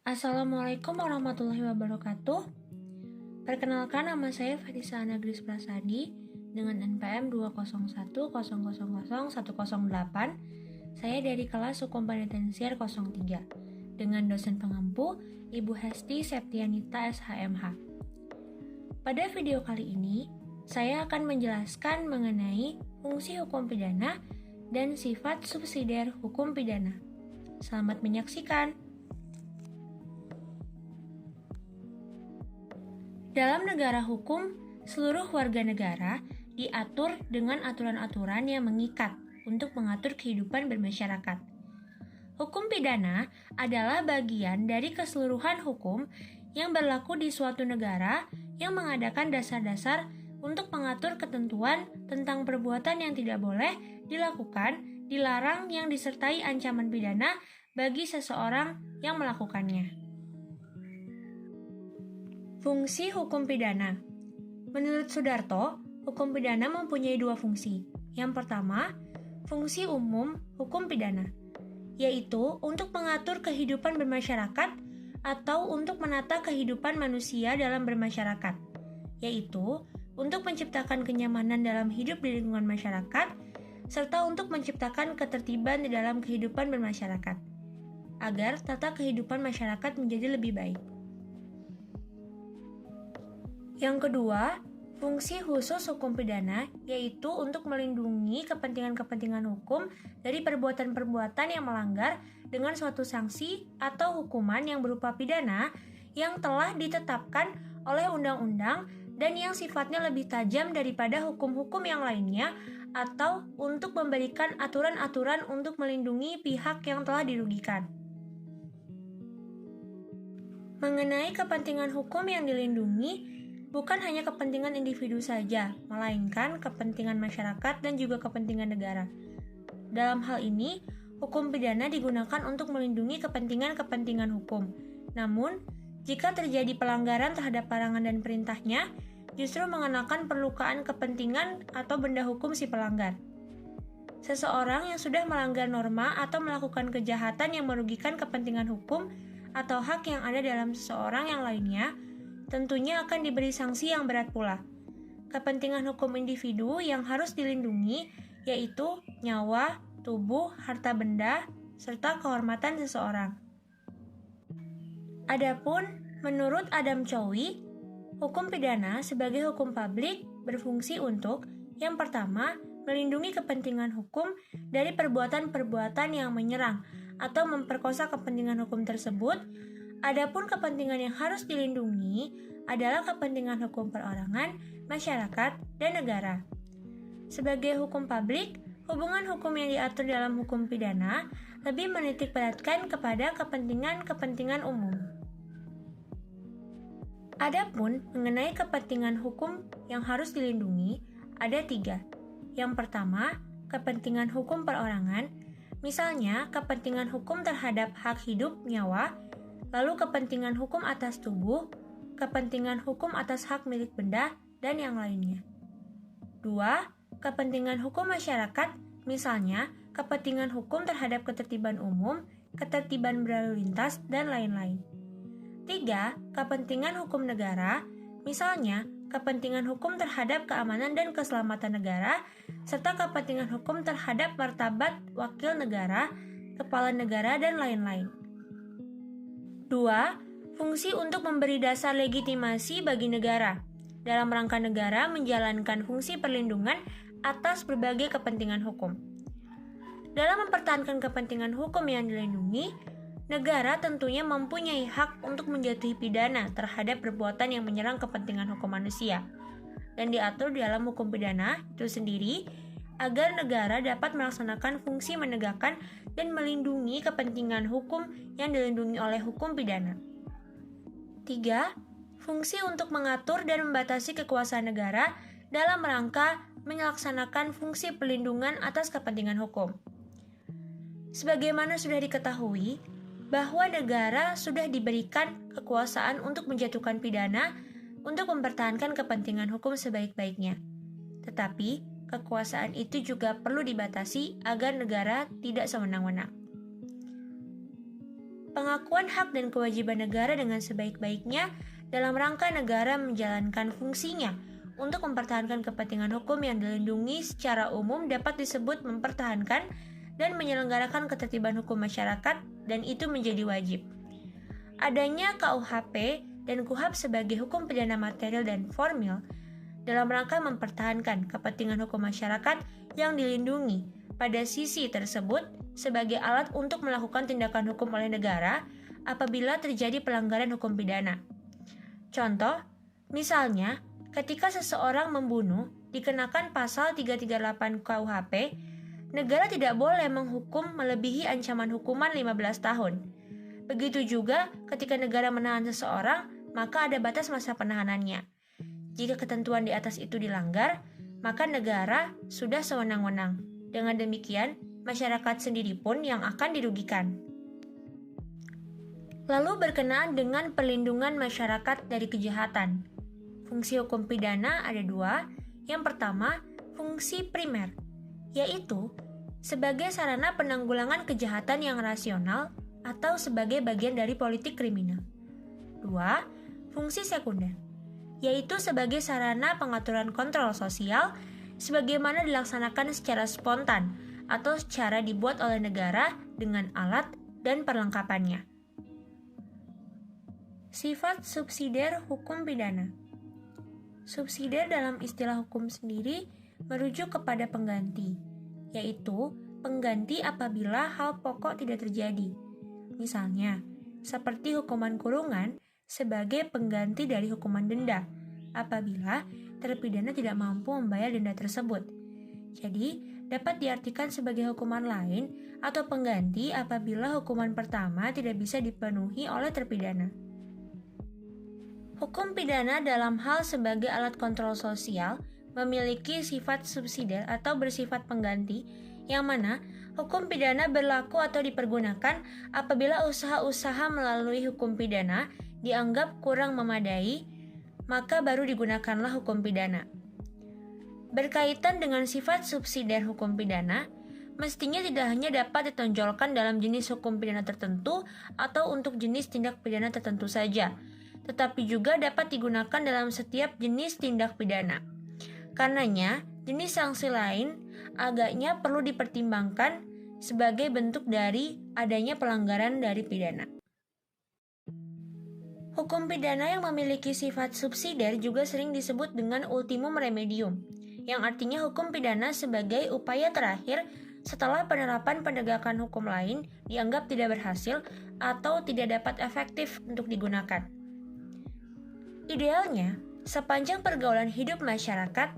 Assalamualaikum warahmatullahi wabarakatuh. Perkenalkan, nama saya Farisa Anagris Prasadi dengan NPM 201000108. Saya dari kelas Hukum Penitensiar 03 dengan dosen pengampu Ibu Hesti Septianita SHMH. Pada video kali ini, saya akan menjelaskan mengenai fungsi hukum pidana dan sifat subsidiar hukum pidana. Selamat menyaksikan. Dalam negara hukum, seluruh warga negara diatur dengan aturan-aturan yang mengikat untuk mengatur kehidupan bermasyarakat. Hukum pidana adalah bagian dari keseluruhan hukum yang berlaku di suatu negara yang mengadakan dasar-dasar untuk mengatur ketentuan tentang perbuatan yang tidak boleh dilakukan, dilarang, yang disertai ancaman pidana bagi seseorang yang melakukannya. Fungsi hukum pidana. Menurut Sudarto, hukum pidana mempunyai dua fungsi. Yang pertama, fungsi umum hukum pidana, yaitu untuk mengatur kehidupan bermasyarakat atau untuk menata kehidupan manusia dalam bermasyarakat, yaitu untuk menciptakan kenyamanan dalam hidup di lingkungan masyarakat, serta untuk menciptakan ketertiban di dalam kehidupan bermasyarakat, agar tata kehidupan masyarakat menjadi lebih baik. Yang kedua, fungsi khusus hukum pidana yaitu untuk melindungi kepentingan-kepentingan hukum dari perbuatan-perbuatan yang melanggar dengan suatu sanksi atau hukuman yang berupa pidana yang telah ditetapkan oleh undang-undang dan yang sifatnya lebih tajam daripada hukum-hukum yang lainnya, atau untuk memberikan aturan-aturan untuk melindungi pihak yang telah dirugikan. Mengenai kepentingan hukum yang dilindungi, bukan hanya kepentingan individu saja, melainkan kepentingan masyarakat dan juga kepentingan negara. Dalam hal ini, hukum pidana digunakan untuk melindungi kepentingan-kepentingan hukum. Namun, jika terjadi pelanggaran terhadap larangan dan perintahnya, justru mengenakan perlukaan kepentingan atau benda hukum si pelanggar. Seseorang yang sudah melanggar norma atau melakukan kejahatan yang merugikan kepentingan hukum atau hak yang ada dalam seseorang yang lainnya, tentunya akan diberi sanksi yang berat pula. Kepentingan hukum individu yang harus dilindungi yaitu nyawa, tubuh, harta benda, serta kehormatan seseorang. Adapun menurut Adam Chowi, hukum pidana sebagai hukum publik berfungsi untuk yang pertama, melindungi kepentingan hukum dari perbuatan-perbuatan yang menyerang atau memperkosa kepentingan hukum tersebut. Adapun kepentingan yang harus dilindungi adalah kepentingan hukum perorangan, masyarakat, dan negara. Sebagai hukum publik, hubungan hukum yang diatur dalam hukum pidana lebih menitikberatkan kepada kepentingan-kepentingan umum. Adapun mengenai kepentingan hukum yang harus dilindungi, ada 3. Yang pertama, kepentingan hukum perorangan, misalnya kepentingan hukum terhadap hak hidup, nyawa, lalu kepentingan hukum atas tubuh, kepentingan hukum atas hak milik benda, dan yang lainnya. 2. Kepentingan hukum masyarakat, misalnya kepentingan hukum terhadap ketertiban umum, ketertiban berlalu lintas, dan lain-lain. 3. Kepentingan hukum negara, misalnya kepentingan hukum terhadap keamanan dan keselamatan negara, serta kepentingan hukum terhadap martabat wakil negara, kepala negara, dan lain-lain. 2. Fungsi untuk memberi dasar legitimasi bagi negara dalam rangka negara menjalankan fungsi perlindungan atas berbagai kepentingan hukum. Dalam mempertahankan kepentingan hukum yang dilindungi, negara tentunya mempunyai hak untuk menjatuhi pidana terhadap perbuatan yang menyerang kepentingan hukum manusia, dan diatur di dalam hukum pidana itu sendiri agar negara dapat melaksanakan fungsi menegakkan dan melindungi kepentingan hukum yang dilindungi oleh hukum pidana. 3. Fungsi untuk mengatur dan membatasi kekuasaan negara dalam rangka melaksanakan fungsi perlindungan atas kepentingan hukum. Sebagaimana sudah diketahui, bahwa negara sudah diberikan kekuasaan untuk menjatuhkan pidana untuk mempertahankan kepentingan hukum sebaik-baiknya. Tetapi, kekuasaan itu juga perlu dibatasi agar negara tidak sewenang-wenang. pengakuan hak dan kewajiban negara dengan sebaik-baiknya dalam rangka negara menjalankan fungsinya untuk mempertahankan kepentingan hukum yang dilindungi secara umum dapat disebut mempertahankan dan menyelenggarakan ketertiban hukum masyarakat, dan itu menjadi wajib. Adanya KUHP dan KUHAP sebagai hukum pidana material dan formil dalam rangka mempertahankan kepentingan hukum masyarakat yang dilindungi pada sisi tersebut sebagai alat untuk melakukan tindakan hukum oleh negara apabila terjadi pelanggaran hukum pidana. Contoh, misalnya ketika seseorang membunuh dikenakan pasal 338 KUHP, negara tidak boleh menghukum melebihi ancaman hukuman 15 tahun. Begitu juga ketika negara menahan seseorang, maka ada batas masa penahanannya. Jika ketentuan di atas itu dilanggar, maka negara sudah sewenang-wenang. Dengan demikian, masyarakat sendiri pun yang akan dirugikan. Lalu berkenaan dengan perlindungan masyarakat dari kejahatan. Fungsi hukum pidana ada dua. Yang pertama, fungsi primer, yaitu sebagai sarana penanggulangan kejahatan yang rasional atau sebagai bagian dari politik kriminal. Dua, fungsi sekunder, yaitu sebagai sarana pengaturan kontrol sosial sebagaimana dilaksanakan secara spontan atau secara dibuat oleh negara dengan alat dan perlengkapannya. Sifat subsidiar hukum pidana. Subsidiar dalam istilah hukum sendiri merujuk kepada pengganti, yaitu pengganti apabila hal pokok tidak terjadi. Misalnya, seperti hukuman kurungan sebagai pengganti dari hukuman denda apabila terpidana tidak mampu membayar denda tersebut. Jadi, dapat diartikan sebagai hukuman lain atau pengganti apabila hukuman pertama tidak bisa dipenuhi oleh terpidana. Hukum pidana dalam hal sebagai alat kontrol sosial memiliki sifat subsidiar atau bersifat pengganti, yang mana hukum pidana berlaku atau dipergunakan apabila usaha-usaha melalui hukum pidana dianggap kurang memadai, maka baru digunakanlah hukum pidana. Berkaitan dengan sifat subsidiar hukum pidana, mestinya tidak hanya dapat ditonjolkan dalam jenis hukum pidana tertentu atau untuk jenis tindak pidana tertentu saja, tetapi juga dapat digunakan dalam setiap jenis tindak pidana. Karenanya, jenis sanksi lain agaknya perlu dipertimbangkan sebagai bentuk dari adanya pelanggaran dari pidana. Hukum pidana yang memiliki sifat subsidiar juga sering disebut dengan ultimum remedium, yang artinya hukum pidana sebagai upaya terakhir setelah penerapan penegakan hukum lain dianggap tidak berhasil atau tidak dapat efektif untuk digunakan. Idealnya, sepanjang pergaulan hidup masyarakat,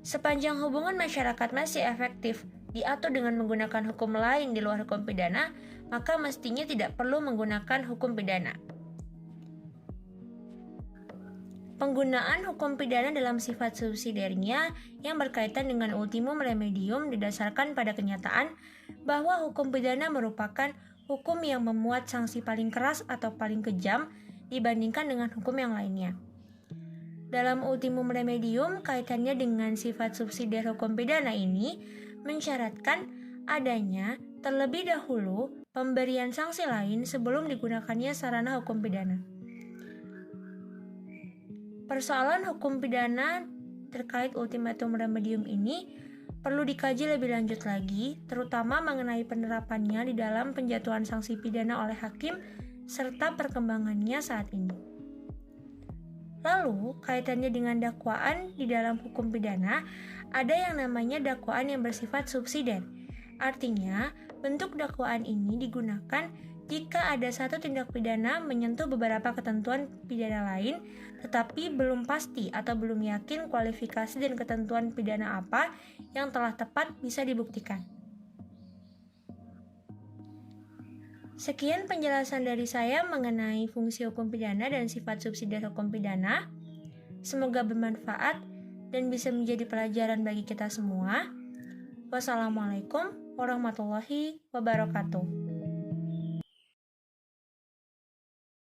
sepanjang hubungan masyarakat masih efektif diatur dengan menggunakan hukum lain di luar hukum pidana, maka mestinya tidak perlu menggunakan hukum pidana. Penggunaan hukum pidana dalam sifat subsidiarnya yang berkaitan dengan ultimum remedium didasarkan pada kenyataan bahwa hukum pidana merupakan hukum yang memuat sanksi paling keras atau paling kejam dibandingkan dengan hukum yang lainnya. Dalam ultimum remedium, kaitannya dengan sifat subsidiar hukum pidana ini mensyaratkan adanya terlebih dahulu pemberian sanksi lain sebelum digunakannya sarana hukum pidana. Persoalan hukum pidana terkait ultimatum remedium ini perlu dikaji lebih lanjut lagi, terutama mengenai penerapannya di dalam penjatuhan sanksi pidana oleh hakim serta perkembangannya saat ini. Lalu, kaitannya dengan dakwaan di dalam hukum pidana, ada yang namanya dakwaan yang bersifat subsidiar. Artinya, bentuk dakwaan ini digunakan jika ada satu tindak pidana menyentuh beberapa ketentuan pidana lain, tetapi belum pasti atau belum yakin kualifikasi dan ketentuan pidana apa yang telah tepat bisa dibuktikan. Sekian penjelasan dari saya mengenai fungsi hukum pidana dan sifat subsidiar hukum pidana. Semoga bermanfaat dan bisa menjadi pelajaran bagi kita semua. Wassalamualaikum warahmatullahi wabarakatuh.